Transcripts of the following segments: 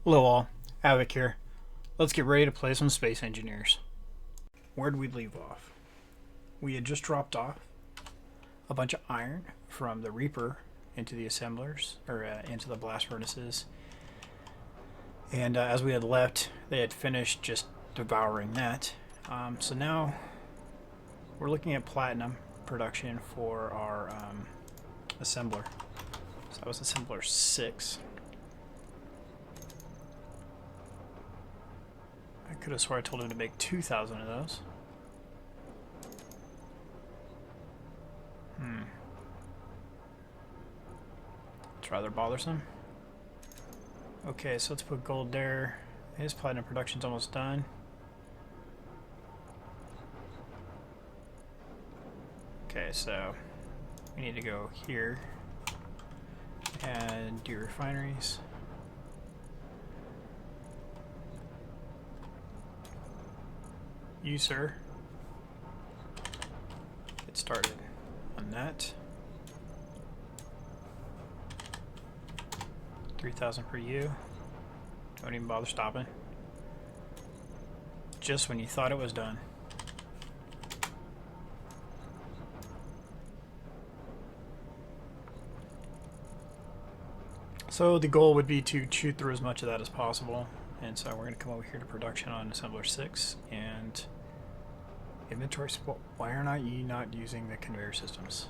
Hello all, Havoc here. Let's get ready to play some Space Engineers. Where did we leave off? We had just dropped off a bunch of iron from the Reaper into the assemblers, or into the blast furnaces. And as we had left, they had finished just devouring that. So now we're looking at platinum production for our assembler. So that was assembler 6. I could have swore I told him to make 2,000 of those. It's rather bothersome. Okay, so let's put gold there. His platinum production's almost done. Okay, so we need to go here and do refineries. You, sir, get started on that. 3,000 for you. Don't even bother stopping. Just when you thought it was done. So the goal would be to chew through as much of that as possible. And so we're going to come over here to production on assembler 6 and inventory. Why are you not using the conveyor systems?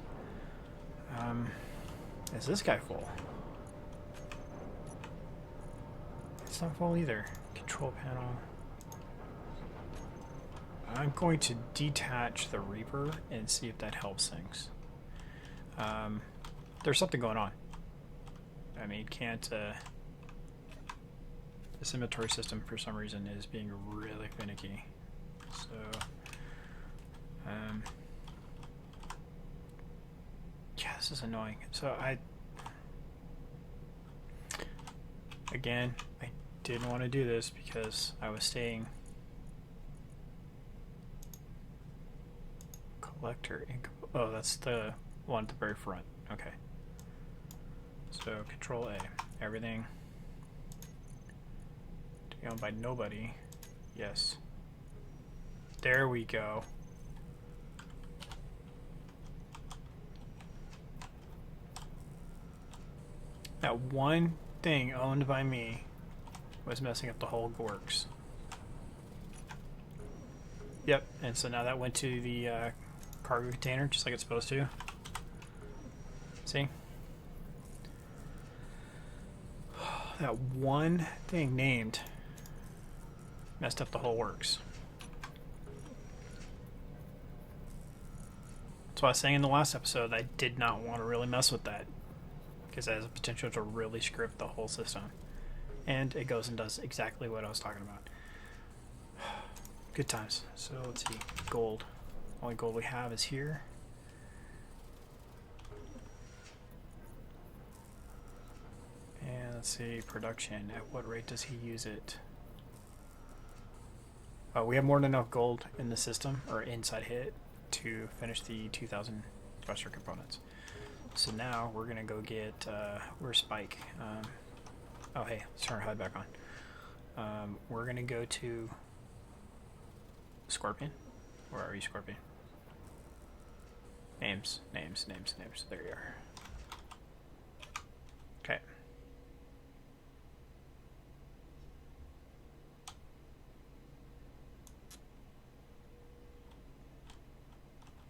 Is this guy full? It's not full either. Control panel. I'm going to detach the Reaper and see if that helps things. There's something going on. I mean, can't this inventory system for some reason is being really finicky. So yeah, this is annoying. So I didn't want to do this because I was staying collector. Oh, that's the one at the very front. Okay. So Control A, everything to be owned by nobody. Yes. There we go. That one thing owned by me was messing up the whole works. Yep, and so now that went to the cargo container just like it's supposed to. See? That one thing named messed up the whole works. That's why I was saying in the last episode I did not want to really mess with that because it has a potential to really screw up the whole system. And it goes and does exactly what I was talking about. Good times. So let's see. Gold. Only gold we have is here. And let's see, production. At what rate does he use it? Oh, we have more than enough gold in the system, or inside hit, to finish the 2,000 thruster components. So now we're gonna go get, where's Spike? Oh hey, let's turn our HUD back on. We're gonna go to Scorpion. Where are you, Scorpion? Names. There you are. Okay.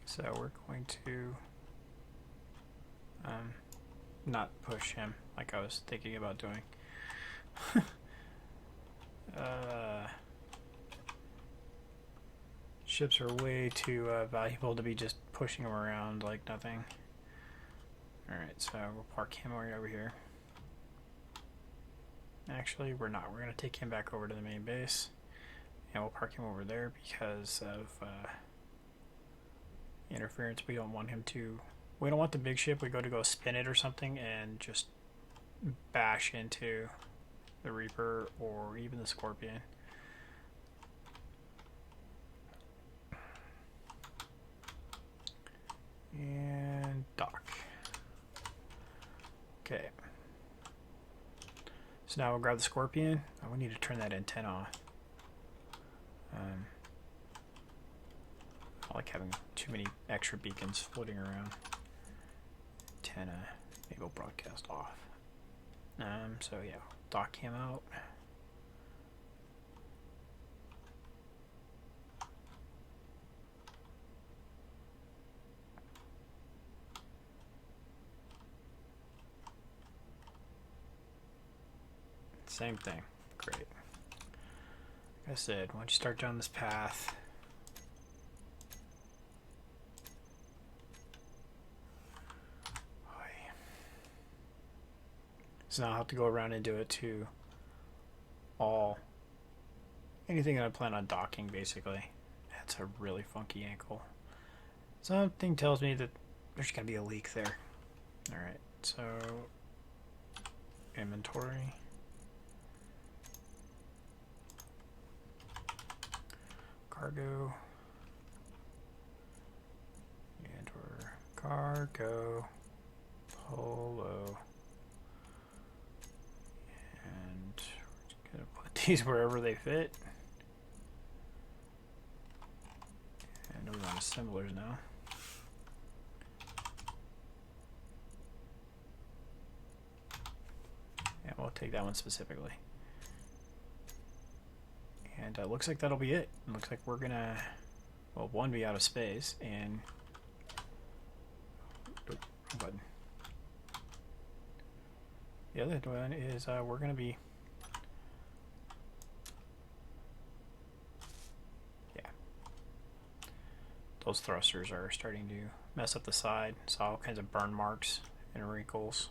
So we're going to not push him like I was thinking about doing. Ships are way too valuable to be just pushing them around like nothing. Alright, so we'll park him right over here. Actually, we're not. We're going to take him back over to the main base. And we'll park him over there because of interference. We don't want him to... We don't want the big ship. We go to go spin it or something and just bash into the Reaper or even the Scorpion. And dock. Okay. So now we'll grab the Scorpion. Oh, we need to turn that antenna off. I like having too many extra beacons floating around. Antenna, maybe we'll broadcast off. So yeah, dock cam out. Same thing. Great. Like I said, once you start down this path, so now I'll have to go around and do it to anything that I plan on docking, basically. That's a really funky ankle. Something tells me that there's gonna be a leak there. Alright, so inventory. Cargo. And or cargo. Polo. And we're just gonna put these wherever they fit. And we're on assemblers now. Yeah, we'll take that one specifically. And it looks like that'll be it. It looks like we're gonna, well, one, be out of space, and button. The other one is we're gonna be, yeah, those thrusters are starting to mess up the side. Saw all kinds of burn marks and wrinkles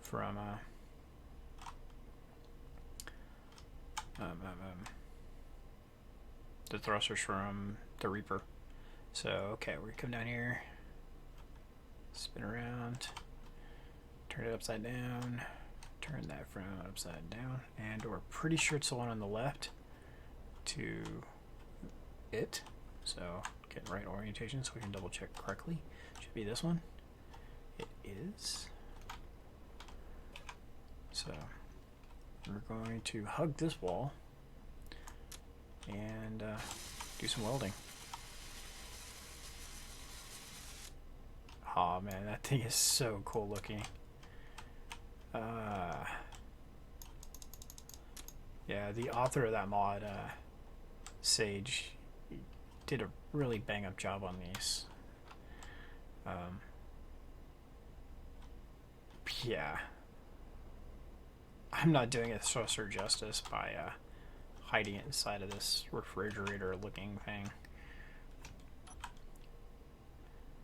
from the thrusters from the Reaper. So okay, we're gonna come down here, spin around, turn it upside down, turn that front upside down, and we're pretty sure it's the one on the left to it. So get right orientation so we can double check correctly. Should be this one. It is. So we're going to hug this wall and do some welding. Oh man, that thing is so cool looking. Yeah, the author of that mod, Sage, did a really bang up job on these. Yeah. I'm not doing it thruster justice by hiding it inside of this refrigerator looking thing.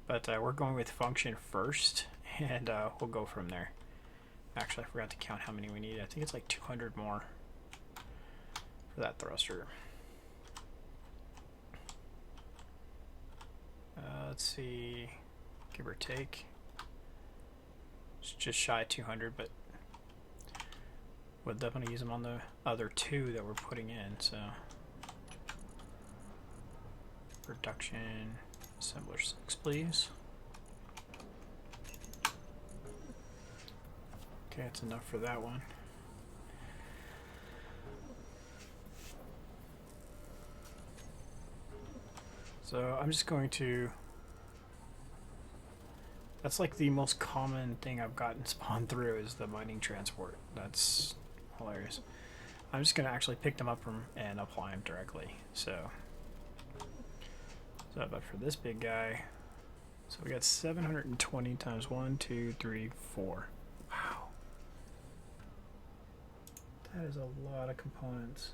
But we're going with function first, and we'll go from there. Actually, I forgot to count how many we need. I think it's like 200 more for that thruster. Let's see, give or take. It's just shy of 200, but we'll definitely use them on the other two that we're putting in. So production assembler 6, please. Okay, that's enough for that one. So I'm just going to, that's like the most common thing I've gotten spawned through is the mining transport. That's hilarious. I'm just gonna actually pick them up from and apply them directly. So but for this big guy, so we got 720 times 1, 2, 3, 4. Wow, that is a lot of components.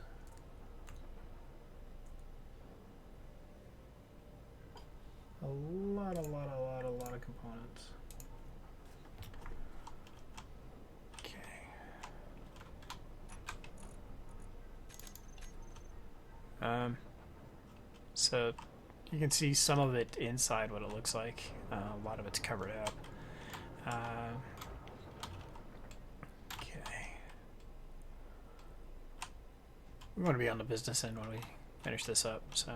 A lot of components. Okay. So you can see some of it inside what it looks like. A lot of it's covered up. Okay. We want to be on the business end when we finish this up, so.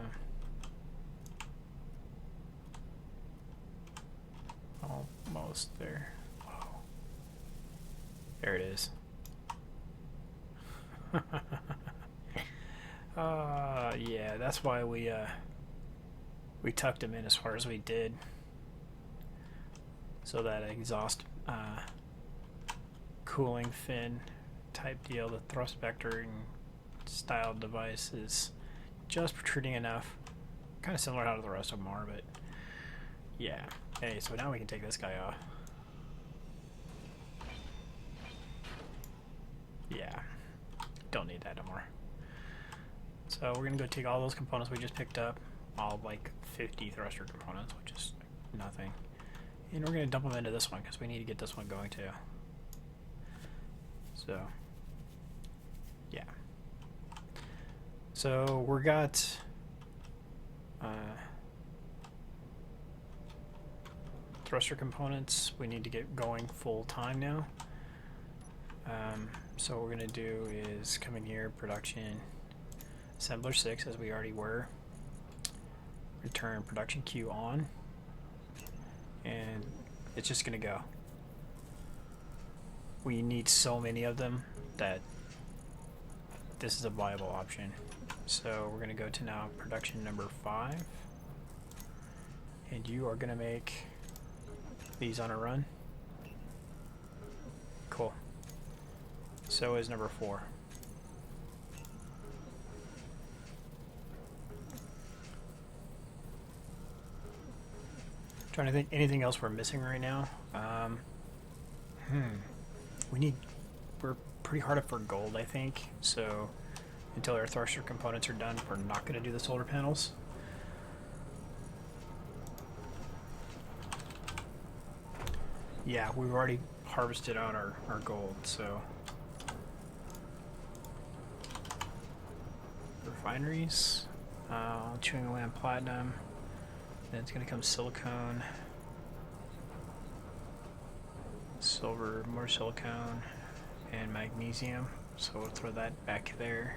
Almost there. Whoa. There it is. Yeah, that's why we tucked him in as far as we did, so that exhaust cooling fin type deal, the thrust vectoring style device is just protruding enough. Kind of similar how to the rest of them are, but yeah. Hey, so now we can take this guy off. Yeah, don't need that no more. So we're gonna go take all those components we just picked up, all like 50 thruster components, which is nothing, and we're gonna dump them into this one because we need to get this one going too. So yeah, so we got thruster components we need to get going full time now. So what we're gonna do is come in here, production, assembler 6 as we already were, return production queue on, and it's just gonna go. We need so many of them that this is a viable option. So we're gonna go to now production number 5, and you are gonna make these on a run. Cool. So is number 4. Trying to think anything else we're missing right now. We're pretty hard up for gold, I think. So until our thruster components are done, we're not going to do the solar panels. Yeah, we've already harvested out our gold, so refineries, chewing away on platinum, then it's going to come silicone, silver, more silicone, and magnesium, so we'll throw that back there.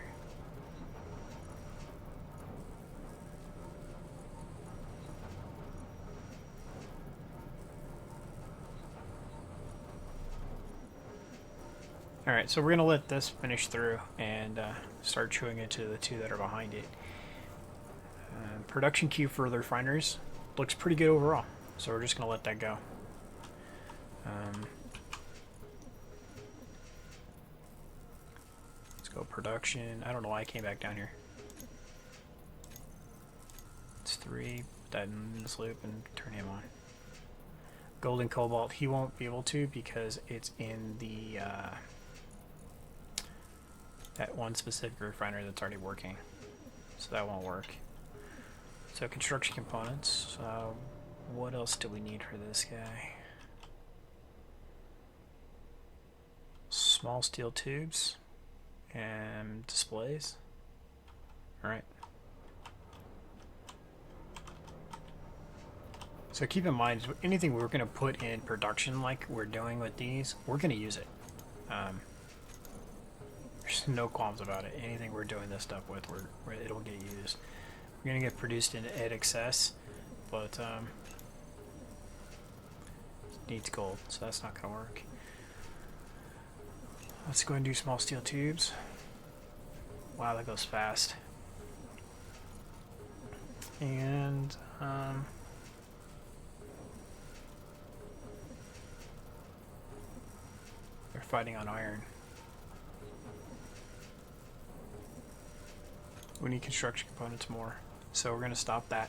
Alright, so we're going to let this finish through and start chewing into the two that are behind it. Production queue for the refineries looks pretty good overall, so we're just going to let that go. Let's go production. I don't know why I came back down here. It's 3, put that in this loop and turn him on. Gold and cobalt, he won't be able to because it's in the that one specific refinery that's already working, so that won't work. So construction components, what else do we need for this guy? Small steel tubes and displays. Alright. So keep in mind, anything we're going to put in production like we're doing with these, we're going to use it. There's no qualms about it. Anything we're doing this stuff with, it'll get used. We're going to get produced in EdXS, but it needs gold, so that's not going to work. Let's go and do small steel tubes. Wow, that goes fast. And they're fighting on iron. We need construction components more, so we're going to stop that.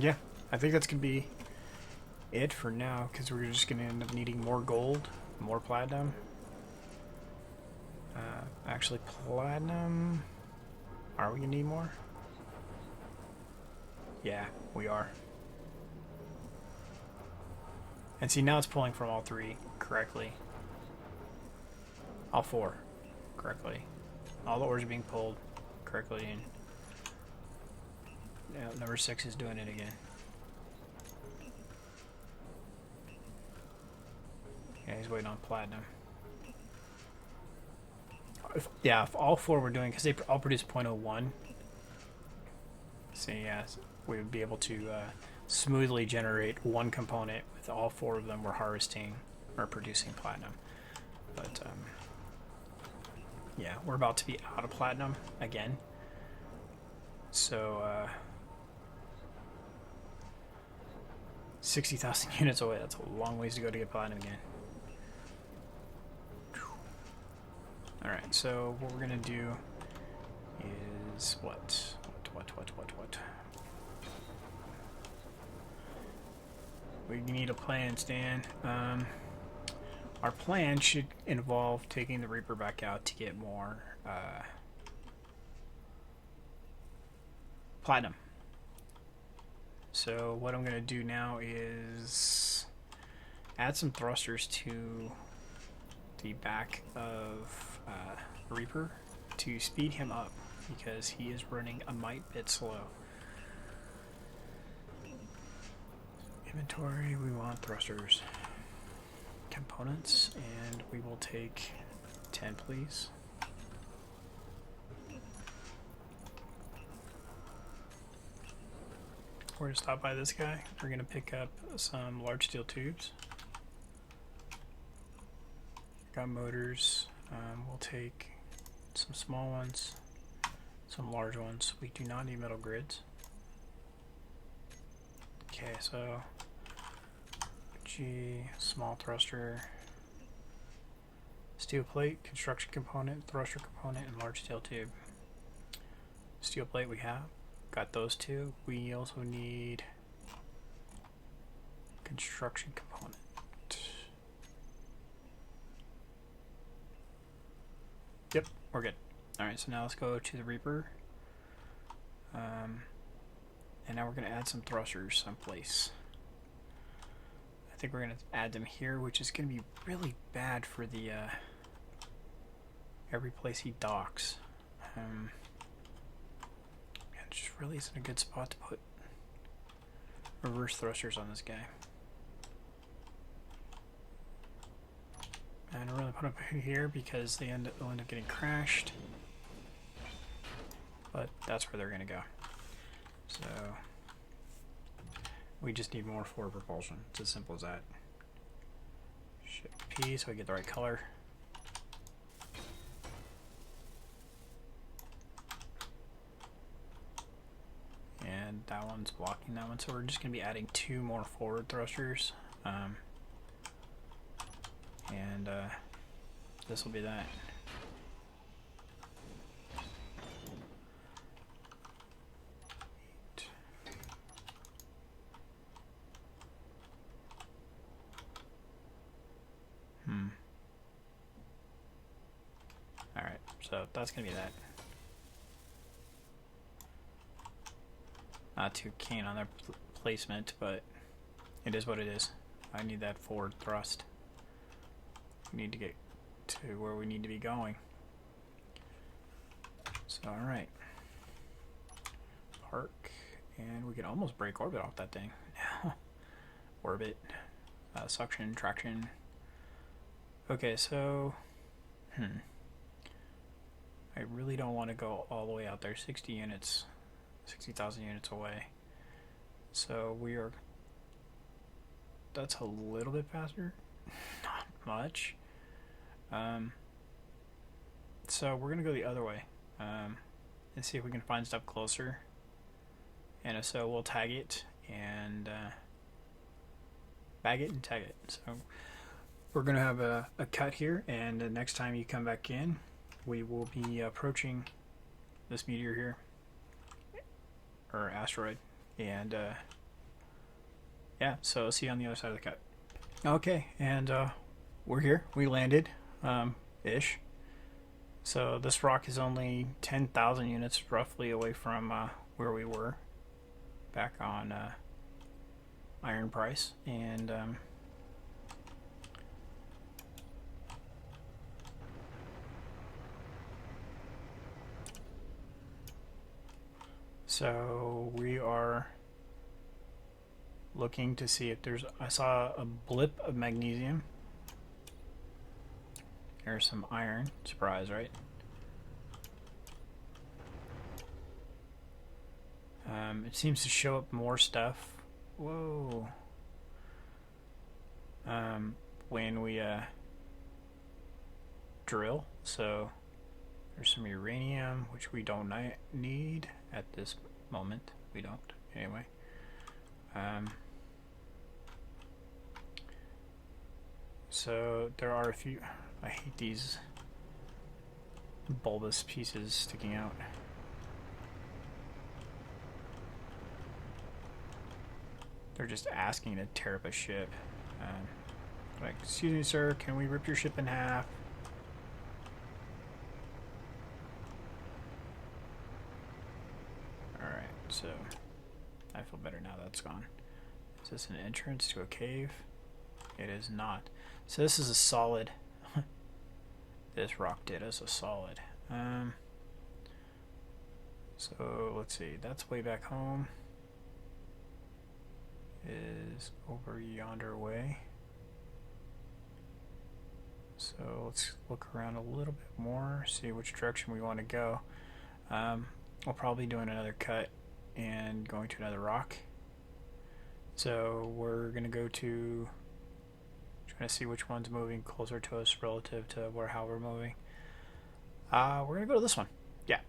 Yeah, I think that's going to be it for now, because we're just going to end up needing more gold, more platinum. Actually, platinum, are we going to need more? Yeah, we are. And see, now it's pulling from all 3 correctly. All 4 correctly. All the ores are being pulled correctly, and yeah, number 6 is doing it again. Yeah, he's waiting on platinum. If all 4 were doing, because they all produce 0.01. So yeah, we would be able to smoothly generate one component with all 4 of them were harvesting or producing platinum. But yeah, we're about to be out of platinum again. So 60,000 units away. That's a long ways to go to get platinum again. Alright, so what we're gonna do is what? We need a plan, Stan. Our plan should involve taking the Reaper back out to get more platinum. So what I'm going to do now is add some thrusters to the back of Reaper to speed him up because he is running a mite bit slow. Inventory, we want thrusters. Components, and we will take 10, please. We're going to stop by this guy. We're going to pick up some large steel tubes. Got motors. We'll take some small ones, some large ones. We do not need metal grids. Okay, so G, small thruster, steel plate, construction component, thruster component, and large steel tube. Steel plate we have. Got those 2. We also need construction component. Yep, we're good. Alright, so now let's go to the Reaper. And now we're going to add some thrusters someplace. I think we're going to add them here, which is going to be really bad for the every place he docks. It just really isn't a good spot to put reverse thrusters on this guy. And I'm really put them here because they'll end up getting crashed. But that's where they're going to go. So we just need more forward propulsion. It's as simple as that. Shift P so I get the right color. And that one's blocking that one, so we're just going to be adding 2 more forward thrusters. And this will be that. Alright, so that's going to be that. Not too keen on their placement, but it is what it is. I need that forward thrust. We need to get to where we need to be going. So, alright. Park, and we can almost break orbit off that thing. Orbit, suction, traction. Okay, so, I really don't want to go all the way out there. 60 units, 60,000 units away. So we are, that's a little bit faster, not much. So we're gonna go the other way and see if we can find stuff closer. And if so, we'll tag it and bag it and tag it. So we're gonna have a cut here, and the next time you come back in, we will be approaching this meteor here, or asteroid, and yeah, so see you on the other side of the cut. Okay, and we're here. We landed, ish. So this rock is only 10,000 units roughly away from where we were back on Iron Price, and so we are looking to see if there's, I saw a blip of magnesium. There's some iron. Surprise, right? It seems to show up more stuff. Whoa. When we drill. So there's some uranium, which we don't need at this moment. We don't, anyway. So there are a few. I hate these bulbous pieces sticking out. They're just asking to tear up a ship. Like, excuse me, sir, can we rip your ship in half? Alright, so I feel better now that's gone. Is this an entrance to a cave? It is not. So this is a solid. This rock did as a solid. So let's see, that's way back home. Is over yonder way. So let's look around a little bit more, see which direction we want to go. We'll probably doing another cut and going to another rock. So we're gonna go to, trying to see which one's moving closer to us relative to how we're moving. We're gonna go to this one. Yeah,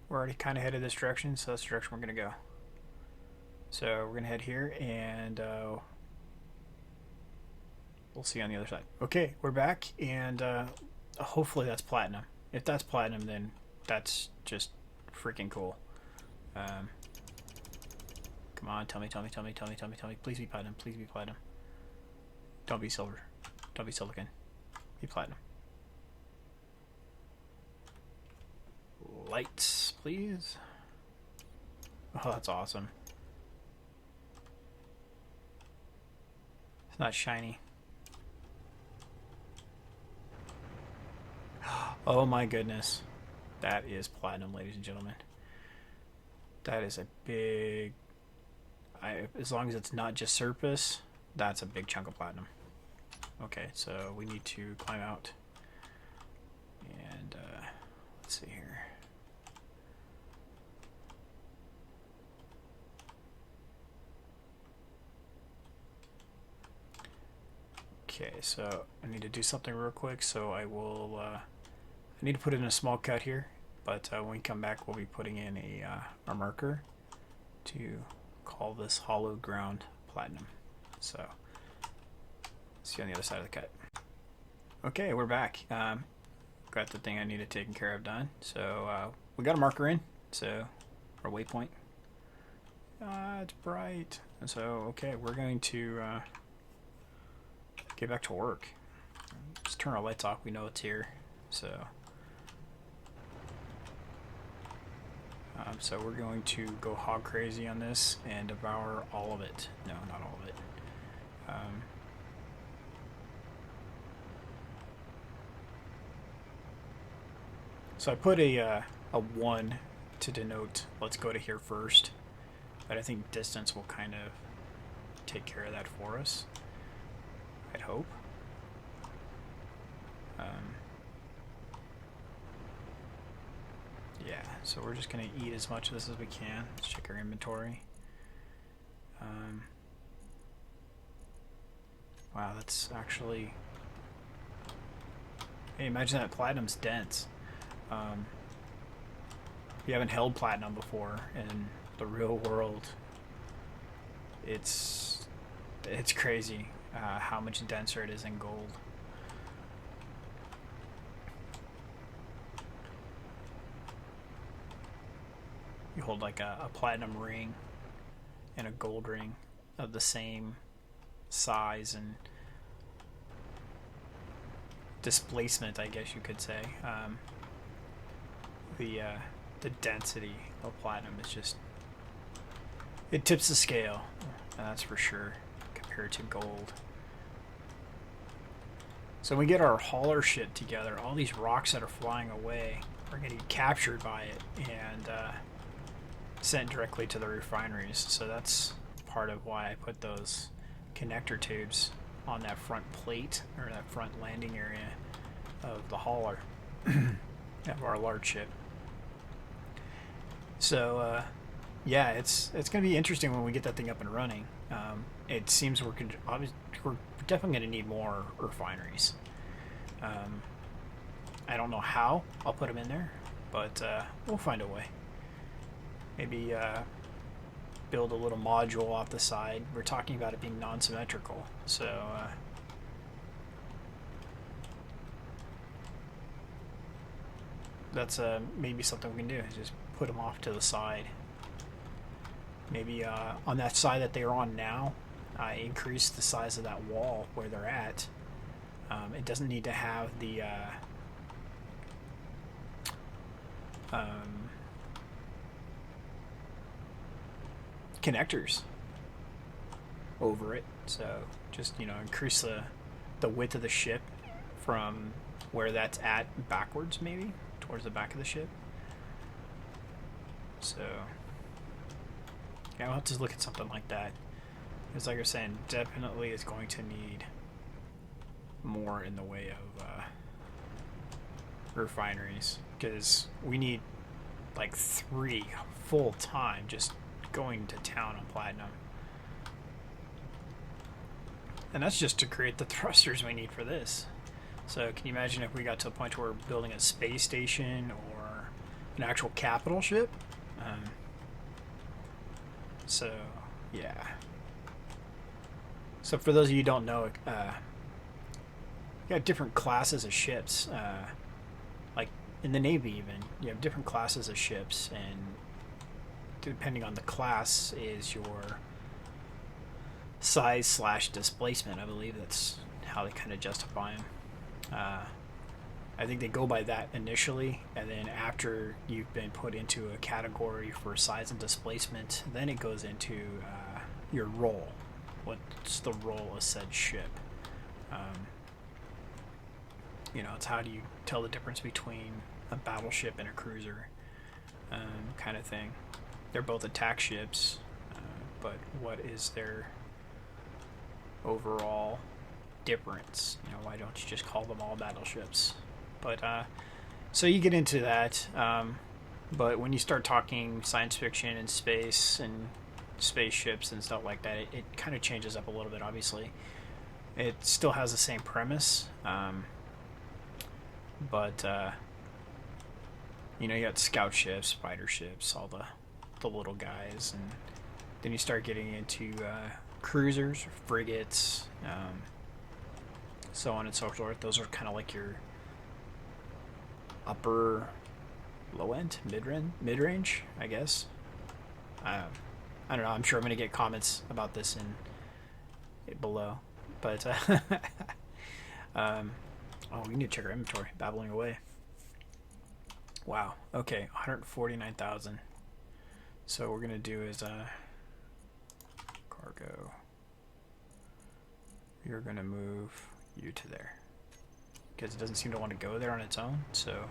we're already kind of headed this direction, so that's the direction we're gonna go. So we're gonna head here, and we'll see on the other side. Okay, we're back, and hopefully that's platinum. If that's platinum, then that's just freaking cool. Come on, tell me. Please be platinum. Please be platinum. Don't be silver. Don't be silicon. Be platinum. Lights, please. Oh, that's awesome. It's not shiny. Oh my goodness. That is platinum, ladies and gentlemen. That is a big... as long as it's not just surface, that's a big chunk of platinum. Okay, so we need to climb out. And let's see here. Okay, so I need to do something real quick, so I will, I need to put in a small cut here, but when we come back we'll be putting in a marker to call this hollowed ground platinum. So, see you on the other side of the cut. Okay, we're back. Got the thing I needed taken care of done. So, we got a marker in, so, our waypoint. It's bright. So, okay, we're going to get back to work. Just turn our lights off, we know it's here. So, so we're going to go hog crazy on this and devour all of it. No, not all of it. So I put a 1 to denote let's go to here first, but I think distance will kind of take care of that for us. I'd hope. Yeah, so we're just going to eat as much of this as we can. Let's check our inventory. Wow, that's actually... Hey, imagine that platinum's dense. We haven't held platinum before in the real world. It's crazy how much denser it is in gold. You hold like a platinum ring and a gold ring of the same size and displacement, I guess you could say. The density of platinum is just, it tips the scale, that's for sure, compared to gold. So when we get our hauler ship together, all these rocks that are flying away are getting captured by it and sent directly to the refineries. So that's part of why I put those connector tubes on that front plate, or that front landing area of the hauler of our large ship. So yeah, it's going to be interesting when we get that thing up and running. It seems we're definitely going to need more refineries. Um, I don't know how I'll put them in there, but we'll find a way. Maybe build a little module off the side. We're talking about it being non-symmetrical, so that's maybe something we can do. Is just put them off to the side. Maybe on that side that they're on now, increase the size of that wall where they're at. It doesn't need to have the connectors over it. So just, increase the width of the ship from where that's at backwards, maybe towards the back of the ship. So yeah, I'll have to look at something like that. Because like I was saying, definitely is going to need more in the way of refineries. Because we need like 3 full time just going to town on platinum. And that's just to create the thrusters we need for this. So can you imagine if we got to a point where we're building a space station or an actual capital ship? So, yeah. So for those of you who don't know, you got different classes of ships. Like in the Navy even, you have different classes of ships, and depending on the class is your size / displacement. I believe that's how they kind of justify them. I think they go by that initially, and then after you've been put into a category for size and displacement, then it goes into your role. What's the role of said ship? It's how do you tell the difference between a battleship and a cruiser, kind of thing. They're both attack ships, but what is their overall difference? Why don't you just call them all battleships? But so you get into that, but when you start talking science fiction and space and spaceships and stuff like that, it kind of changes up a little bit. Obviously, it still has the same premise, but you got scout ships, fighter ships, all the little guys, and then you start getting into cruisers, frigates, so on and so forth. Those are kind of like your upper, low end, mid range, I guess. I don't know. I'm sure I'm gonna get comments about this in below, but oh, we need to check our inventory. Babbling away. Wow. Okay, 149,000. So what we're gonna do is cargo. You're gonna move you to there because it doesn't seem to want to go there on its own. So,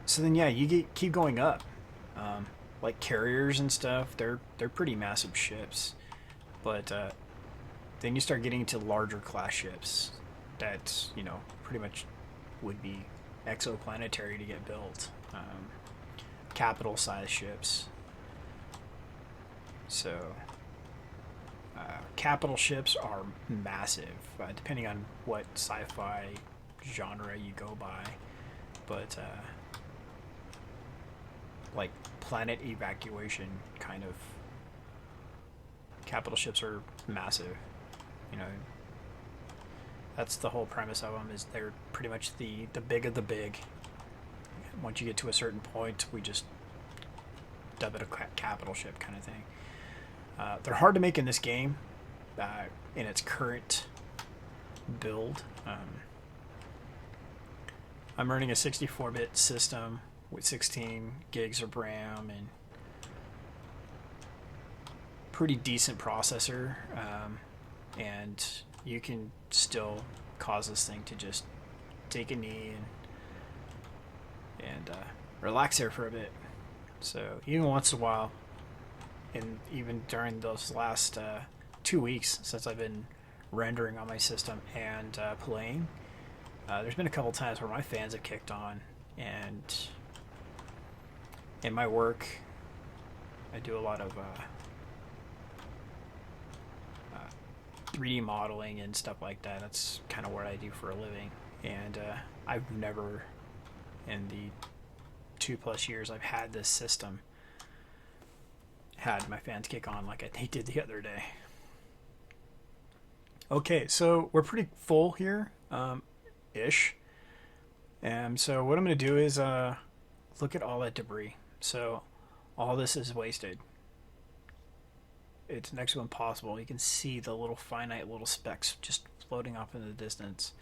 so then yeah, you keep going up. Like carriers and stuff, they're pretty massive ships, but then you start getting into larger class ships that pretty much would be exoplanetary to get built, capital size ships. So capital ships are massive, depending on what sci-fi genre you go by, but like planet evacuation kind of capital ships are massive. That's the whole premise of them, is they're pretty much the big of the big. Once you get to a certain point, we just dub it a capital ship kind of thing. They're hard to make in this game, in its current build. I'm running a 64-bit system with 16 gigs of RAM and pretty decent processor, and you can still cause this thing to just take a knee and relax there for a bit. So even once in a while, and even during those last 2 weeks since I've been rendering on my system and playing, there's been a couple times where my fans have kicked on, and in my work, I do a lot of 3D modeling and stuff like that. That's kind of what I do for a living. And I've never, in the 2+ years I've had this system, had my fans kick on like they did the other day. Okay, so we're pretty full here, ish. And so what I'm going to do is look at all that debris. So all this is wasted. It's next to impossible. You can see the little finite little specks just floating off in the distance.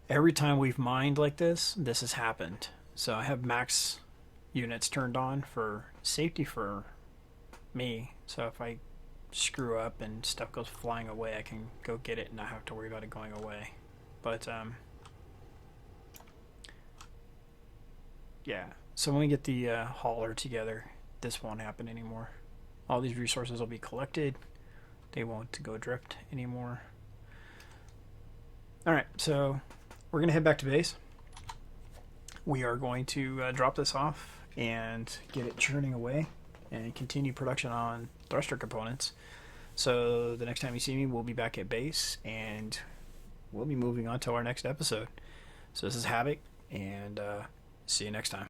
Every time we've mined like this has happened. So I have max units turned on for safety for me. So if I screw up and stuff goes flying away, I can go get it and not have to worry about it going away. But yeah, so when we get the hauler together, this won't happen anymore. All these resources will be collected. They won't go drift anymore. Alright, so we're going to head back to base. We are going to drop this off and get it churning away and continue production on thruster components. So the next time you see me, we'll be back at base and we'll be moving on to our next episode. So this is Havoc, and see you next time.